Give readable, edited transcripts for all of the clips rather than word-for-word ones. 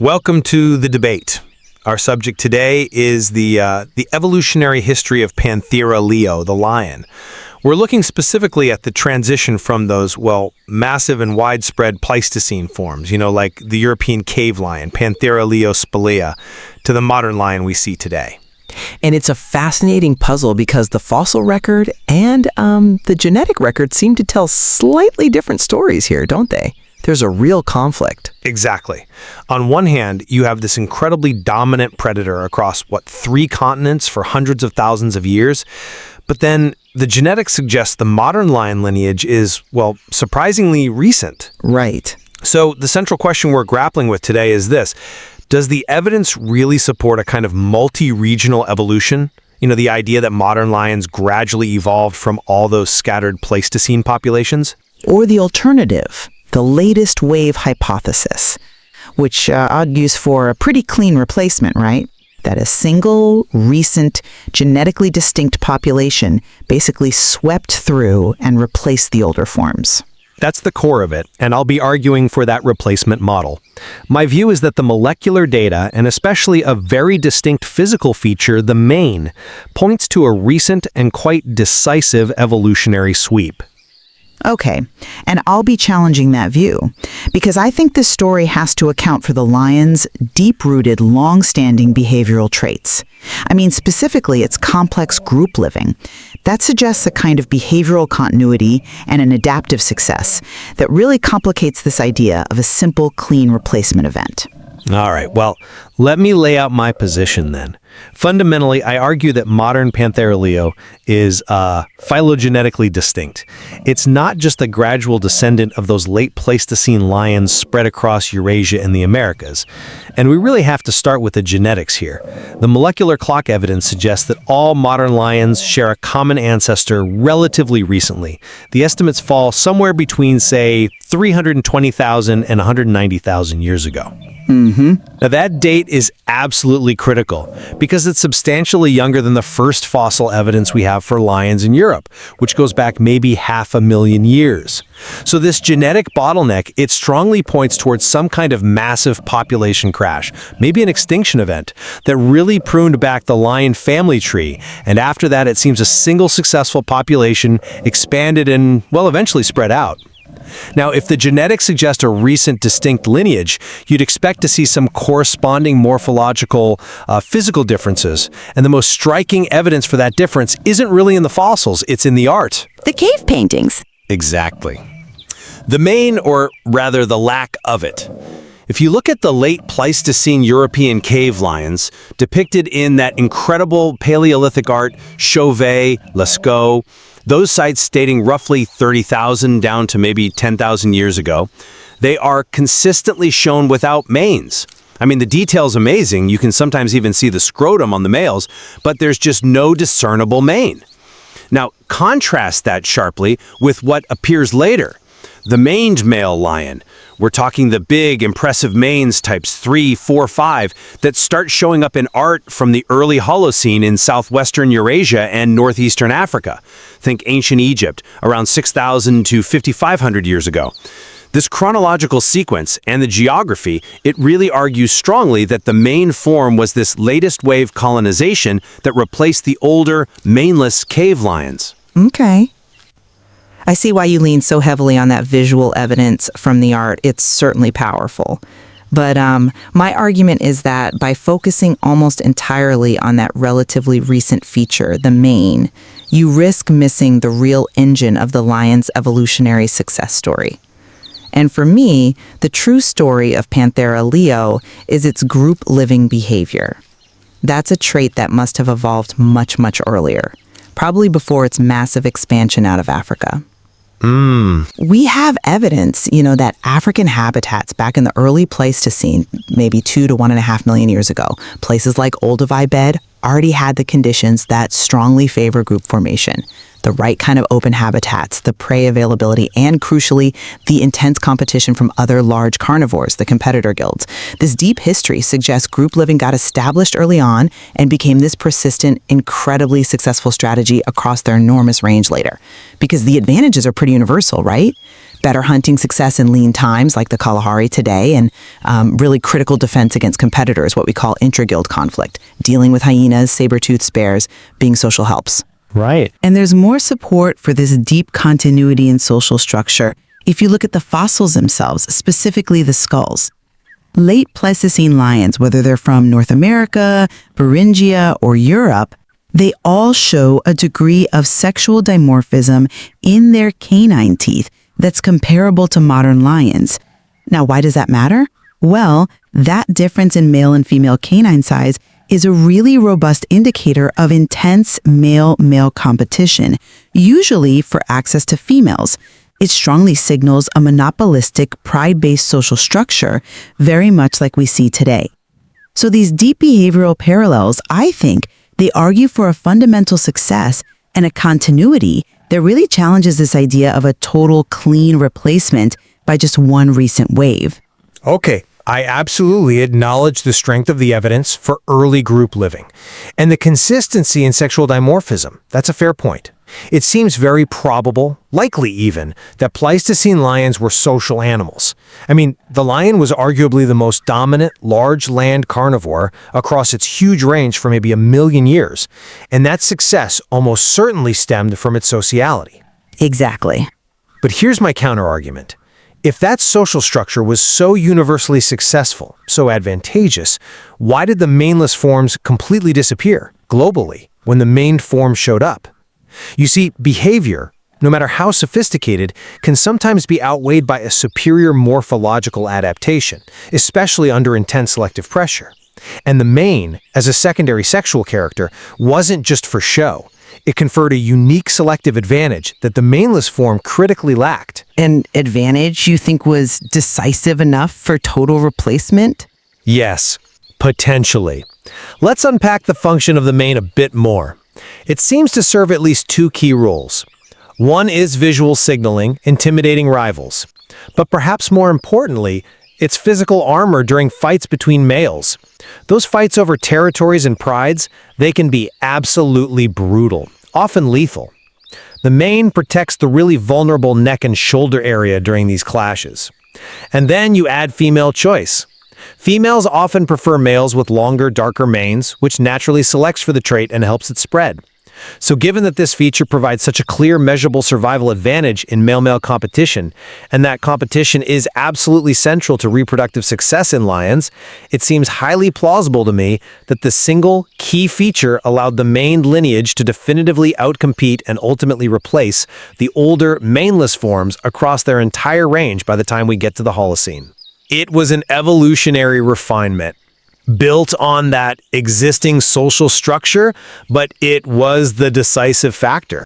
Welcome to the debate. Our subject today is the evolutionary history of Panthera leo, the lion. We're looking specifically at the transition from those, massive and widespread Pleistocene forms, like the European cave lion, Panthera leo spalea, to the modern lion we see today. And it's a fascinating puzzle because the fossil record and the genetic record seem to tell slightly different stories here, don't they? There's a real conflict. Exactly. On one hand, you have this incredibly dominant predator across, 3 continents for hundreds of thousands of years. But then the genetics suggests the modern lion lineage is, surprisingly recent. Right. So the central question we're grappling with today is this. Does the evidence really support a kind of multi-regional evolution? The idea that modern lions gradually evolved from all those scattered Pleistocene populations? Or the alternative, the latest wave hypothesis, which argues for a pretty clean replacement, right? That a single, recent, genetically distinct population basically swept through and replaced the older forms. That's the core of it, and I'll be arguing for that replacement model. My view is that the molecular data, and especially a very distinct physical feature, the mane, points to a recent and quite decisive evolutionary sweep. Okay, and I'll be challenging that view, because I think this story has to account for the lion's deep-rooted, long-standing behavioral traits. Specifically, its complex group living. That suggests a kind of behavioral continuity and an adaptive success that really complicates this idea of a simple, clean replacement event. All right, let me lay out my position then. Fundamentally, I argue that modern Panthera leo is phylogenetically distinct. It's not just a gradual descendant of those late Pleistocene lions spread across Eurasia and the Americas. And we really have to start with the genetics here. The molecular clock evidence suggests that all modern lions share a common ancestor relatively recently. The estimates fall somewhere between, say, 320,000 and 190,000 years ago. Now that date is absolutely critical because it's substantially younger than the first fossil evidence we have for lions in Europe, which goes back maybe 500,000 years. So this genetic bottleneck, it strongly points towards some kind of massive population crash, maybe an extinction event, that really pruned back the lion family tree. And after that, it seems a single successful population expanded and, eventually spread out. Now, if the genetics suggest a recent distinct lineage, you'd expect to see some corresponding morphological, physical differences. And the most striking evidence for that difference isn't really in the fossils, it's in the art. The cave paintings. Exactly. The mane, or rather the lack of it. If you look at the late Pleistocene European cave lions depicted in that incredible Paleolithic art, Chauvet, Lascaux, those sites dating roughly 30,000 down to maybe 10,000 years ago, they are consistently shown without manes. The detail's amazing. You can sometimes even see the scrotum on the males, but there's just no discernible mane. Now, contrast that sharply with what appears later. The maned male lion. We're talking the big, impressive manes types 3, 4, 5 that start showing up in art from the early Holocene in southwestern Eurasia and northeastern Africa. Think ancient Egypt, around 6,000 to 5,500 years ago. This chronological sequence and the geography, it really argues strongly that the main form was this latest wave colonization that replaced the older, maneless cave lions. Okay. I see why you lean so heavily on that visual evidence from the art. It's certainly powerful. But my argument is that by focusing almost entirely on that relatively recent feature, the mane, you risk missing the real engine of the lion's evolutionary success story. And for me, the true story of Panthera leo is its group living behavior. That's a trait that must have evolved much, much earlier, probably before its massive expansion out of Africa. We have evidence, that African habitats back in the early Pleistocene, maybe 2 to 1.5 million years ago, places like Olduvai Bed already had the conditions that strongly favor group formation. The right kind of open habitats, the prey availability, and crucially, the intense competition from other large carnivores, the competitor guilds. This deep history suggests group living got established early on and became this persistent, incredibly successful strategy across their enormous range later. Because the advantages are pretty universal, right? better hunting success in lean times like the Kalahari today, and really critical defense against competitors, what we call intra-guild conflict, dealing with hyenas, saber-toothed bears, being social helps. Right. And there's more support for this deep continuity in social structure if you look at the fossils themselves, specifically the skulls. Late Pleistocene lions, whether they're from North America, Beringia, or Europe, they all show a degree of sexual dimorphism in their canine teeth that's comparable to modern lions. Now, why does that matter? Well, that difference in male and female canine size is a really robust indicator of intense male-male competition, usually for access to females. It strongly signals a monopolistic, pride-based social structure, very much like we see today. So these deep behavioral parallels, I think, they argue for a fundamental success and a continuity that really challenges this idea of a total clean replacement by just one recent wave. Okay, I absolutely acknowledge the strength of the evidence for early group living and the consistency in sexual dimorphism. That's a fair point. It seems very probable, likely even, that Pleistocene lions were social animals. I mean, the lion was arguably the most dominant large land carnivore across its huge range for maybe 1 million years, and that success almost certainly stemmed from its sociality. Exactly. But here's my counterargument. If that social structure was so universally successful, so advantageous, why did the maneless forms completely disappear, globally, when the maned form showed up? You see, behavior, no matter how sophisticated, can sometimes be outweighed by a superior morphological adaptation, especially under intense selective pressure. And the mane, as a secondary sexual character, wasn't just for show. It conferred a unique selective advantage that the maneless form critically lacked. An advantage you think was decisive enough for total replacement? Yes, potentially. Let's unpack the function of the mane a bit more. It seems to serve at least 2 key roles. One is visual signaling, intimidating rivals. But perhaps more importantly, it's physical armor during fights between males. Those fights over territories and prides, they can be absolutely brutal, often lethal. The mane protects the really vulnerable neck and shoulder area during these clashes. And then you add female choice. Females often prefer males with longer, darker manes, which naturally selects for the trait and helps it spread. So given that this feature provides such a clear, measurable survival advantage in male-male competition, and that competition is absolutely central to reproductive success in lions, it seems highly plausible to me that the single key feature allowed the maned lineage to definitively outcompete and ultimately replace the older, maneless forms across their entire range by the time we get to the Holocene. It was an evolutionary refinement, built on that existing social structure, but it was the decisive factor.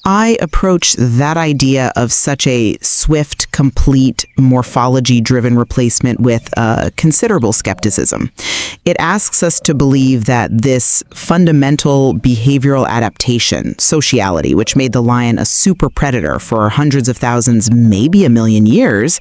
I approach that idea of such a swift, complete, morphology-driven replacement with considerable skepticism. It asks us to believe that this fundamental behavioral adaptation, sociality, which made the lion a super predator for hundreds of thousands, maybe 1 million years,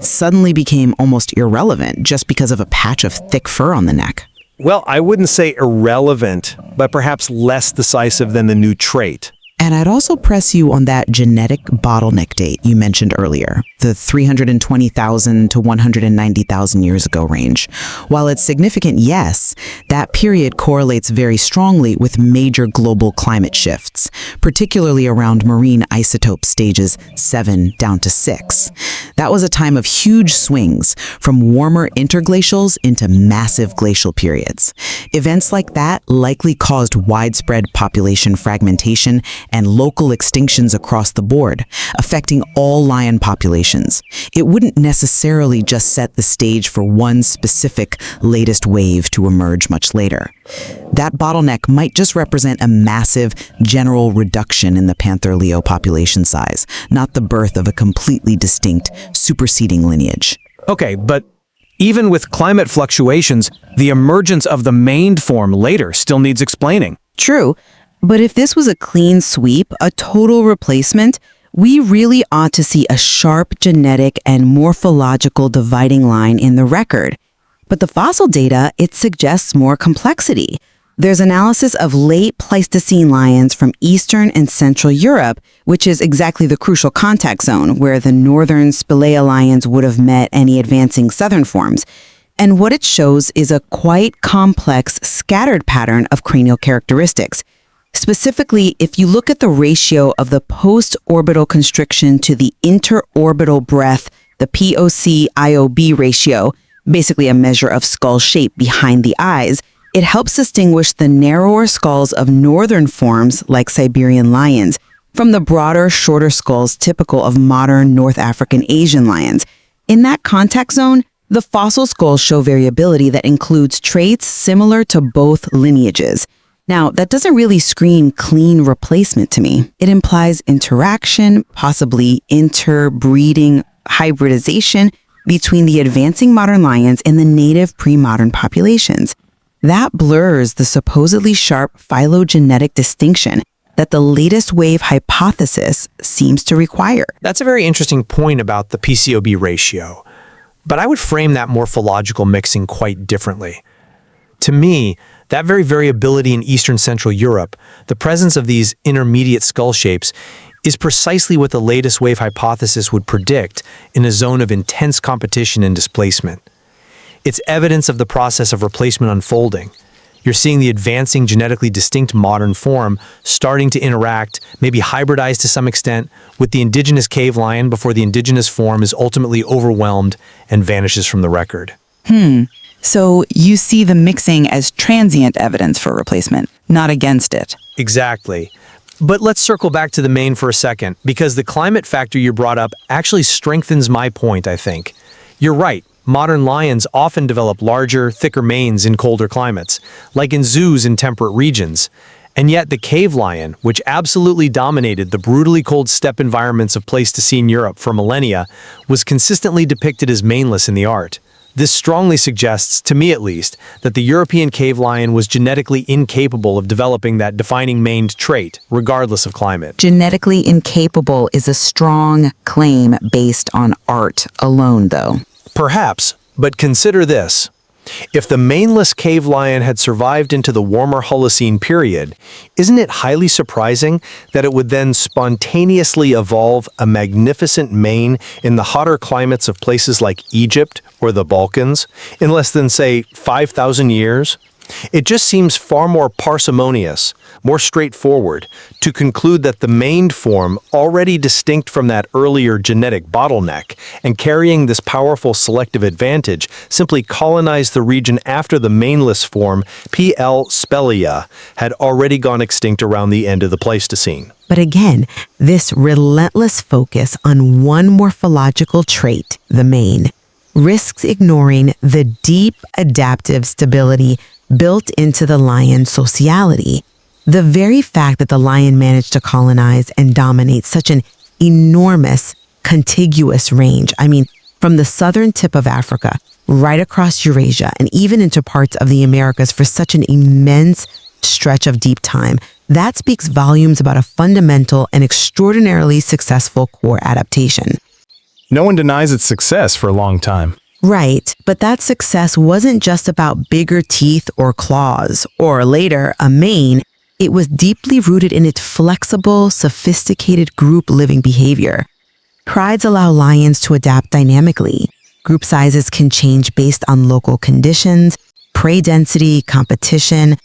suddenly became almost irrelevant just because of a patch of thick fur on the neck. Well, I wouldn't say irrelevant, but perhaps less decisive than the new trait. And I'd also press you on that genetic bottleneck date you mentioned earlier, the 320,000 to 190,000 years ago range. While it's significant, yes, that period correlates very strongly with major global climate shifts, particularly around marine isotope stages 7 down to 6. That was a time of huge swings from warmer interglacials into massive glacial periods. Events like that likely caused widespread population fragmentation and local extinctions across the board, affecting all lion populations. It wouldn't necessarily just set the stage for one specific latest wave to emerge much later. That bottleneck might just represent a massive general reduction in the panther leo population size, not the birth of a completely distinct, superseding lineage. Okay, but even with climate fluctuations, the emergence of the maned form later still needs explaining. True, but if this was a clean sweep, a total replacement, we really ought to see a sharp genetic and morphological dividing line in the record. But the fossil data, it suggests more complexity. There's analysis of late Pleistocene lions from Eastern and Central Europe, which is exactly the crucial contact zone where the northern Spelaea lions would have met any advancing southern forms. And what it shows is a quite complex, scattered pattern of cranial characteristics. Specifically, if you look at the ratio of the post-orbital constriction to the interorbital breadth, the POC-IOB ratio, basically a measure of skull shape behind the eyes, it helps distinguish the narrower skulls of northern forms like Siberian lions from the broader, shorter skulls typical of modern North African Asian lions. In that contact zone, the fossil skulls show variability that includes traits similar to both lineages. Now, that doesn't really scream clean replacement to me. It implies interaction, possibly interbreeding, hybridization between the advancing modern lions and the native pre-modern populations. That blurs the supposedly sharp phylogenetic distinction that the latest wave hypothesis seems to require. That's a very interesting point about the PCOB ratio, but I would frame that morphological mixing quite differently. To me, that very variability in Eastern Central Europe, the presence of these intermediate skull shapes, is precisely what the latest wave hypothesis would predict in a zone of intense competition and displacement. It's evidence of the process of replacement unfolding. You're seeing the advancing genetically distinct modern form starting to interact, maybe hybridize to some extent, with the indigenous cave lion before the indigenous form is ultimately overwhelmed and vanishes from the record. So you see the mixing as transient evidence for replacement, not against it. Exactly. But let's circle back to the main for a second, because the climate factor you brought up actually strengthens my point, I think. You're right. Modern lions often develop larger, thicker manes in colder climates, like in zoos in temperate regions. And yet the cave lion, which absolutely dominated the brutally cold steppe environments of Pleistocene Europe for millennia, was consistently depicted as maneless in the art. This strongly suggests, to me at least, that the European cave lion was genetically incapable of developing that defining maned trait, regardless of climate. Genetically incapable is a strong claim based on art alone, though. Perhaps, but consider this. If the maneless cave lion had survived into the warmer Holocene period, isn't it highly surprising that it would then spontaneously evolve a magnificent mane in the hotter climates of places like Egypt or the Balkans in less than, say, 5,000 years? It just seems far more parsimonious, more straightforward, to conclude that the maned form, already distinct from that earlier genetic bottleneck and carrying this powerful selective advantage, simply colonized the region after the maneless form, P. L. Spelaea, had already gone extinct around the end of the Pleistocene. But again, this relentless focus on one morphological trait, the mane, risks ignoring the deep adaptive stability built into the lion's sociality. The very fact that the lion managed to colonize and dominate such an enormous, contiguous range, from the southern tip of Africa, right across Eurasia, and even into parts of the Americas for such an immense stretch of deep time, that speaks volumes about a fundamental and extraordinarily successful core adaptation. No one denies its success for a long time. Right, but that success wasn't just about bigger teeth or claws, or later, a mane. It was deeply rooted in its flexible, sophisticated group living behavior. Prides allow lions to adapt dynamically. Group sizes can change based on local conditions, prey density, competition.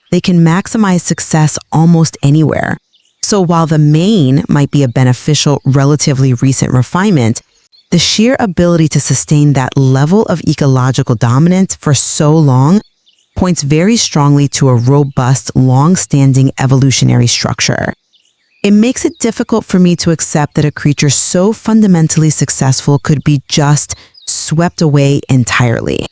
They can maximize success almost anywhere. So while the mane might be a beneficial, relatively recent refinement, the sheer ability to sustain that level of ecological dominance for so long points very strongly to a robust, long-standing evolutionary structure. It makes it difficult for me to accept that a creature so fundamentally successful could be just swept away entirely.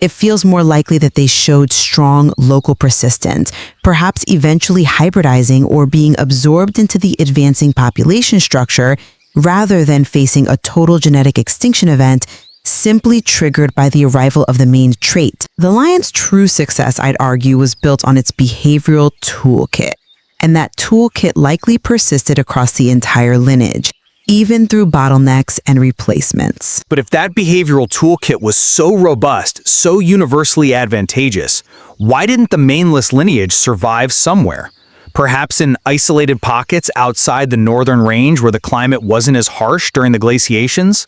It feels more likely that they showed strong local persistence, perhaps eventually hybridizing or being absorbed into the advancing population structure rather than facing a total genetic extinction event simply triggered by the arrival of the maned trait. The lion's true success, I'd argue, was built on its behavioral toolkit, and that toolkit likely persisted across the entire lineage. even through bottlenecks and replacements. But if that behavioral toolkit was so robust, so universally advantageous, why didn't the mainless lineage survive somewhere? Perhaps in isolated pockets outside the northern range where the climate wasn't as harsh during the glaciations?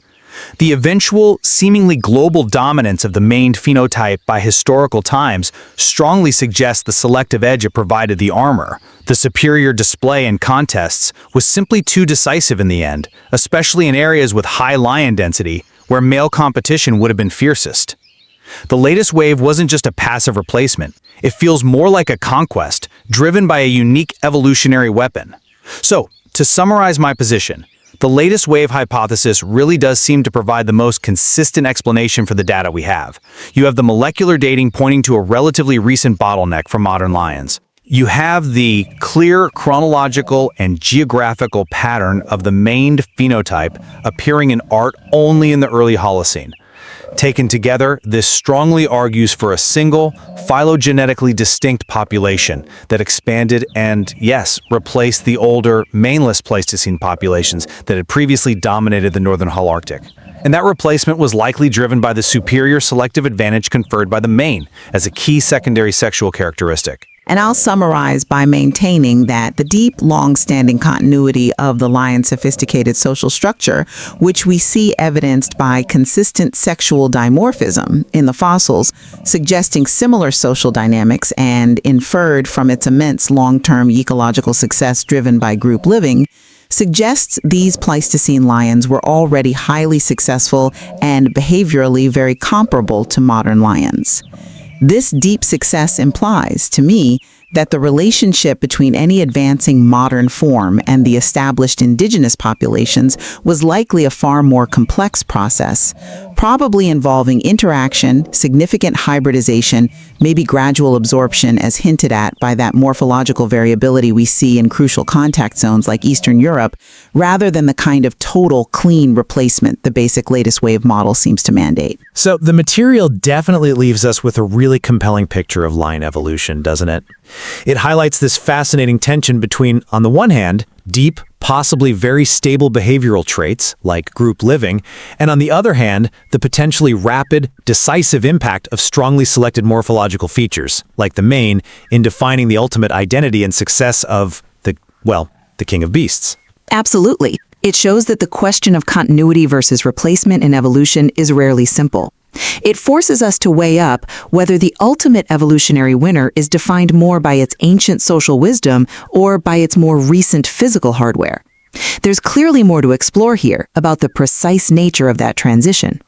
The eventual, seemingly global dominance of the maned phenotype by historical times strongly suggests the selective edge it provided the armor. The superior display in contests was simply too decisive in the end, especially in areas with high lion density, where male competition would have been fiercest. The latest wave wasn't just a passive replacement. It feels more like a conquest, driven by a unique evolutionary weapon. So, to summarize my position, the latest wave hypothesis really does seem to provide the most consistent explanation for the data we have. You have the molecular dating pointing to a relatively recent bottleneck for modern lions. You have the clear chronological and geographical pattern of the maned phenotype appearing in art only in the early Holocene. Taken together, this strongly argues for a single, phylogenetically distinct population that expanded and, yes, replaced the older, maneless Pleistocene populations that had previously dominated the northern Holarctic. And that replacement was likely driven by the superior selective advantage conferred by the mane as a key secondary sexual characteristic. And I'll summarize by maintaining that the deep, long-standing continuity of the lion's sophisticated social structure, which we see evidenced by consistent sexual dimorphism in the fossils, suggesting similar social dynamics and inferred from its immense long-term ecological success driven by group living, suggests these Pleistocene lions were already highly successful and behaviorally very comparable to modern lions. This deep success implies, to me, that the relationship between any advancing modern form and the established indigenous populations was likely a far more complex process, probably involving interaction, significant hybridization, maybe gradual absorption as hinted at by that morphological variability we see in crucial contact zones like Eastern Europe, rather than the kind of total, clean replacement the basic latest wave model seems to mandate. So the material definitely leaves us with a really compelling picture of lion evolution, doesn't it? It highlights this fascinating tension between, on the one hand, deep, possibly very stable behavioral traits, like group living, and on the other hand, the potentially rapid, decisive impact of strongly selected morphological features, like the mane, in defining the ultimate identity and success of the king of beasts. Absolutely. It shows that the question of continuity versus replacement in evolution is rarely simple. It forces us to weigh up whether the ultimate evolutionary winner is defined more by its ancient social wisdom or by its more recent physical hardware. There's clearly more to explore here about the precise nature of that transition.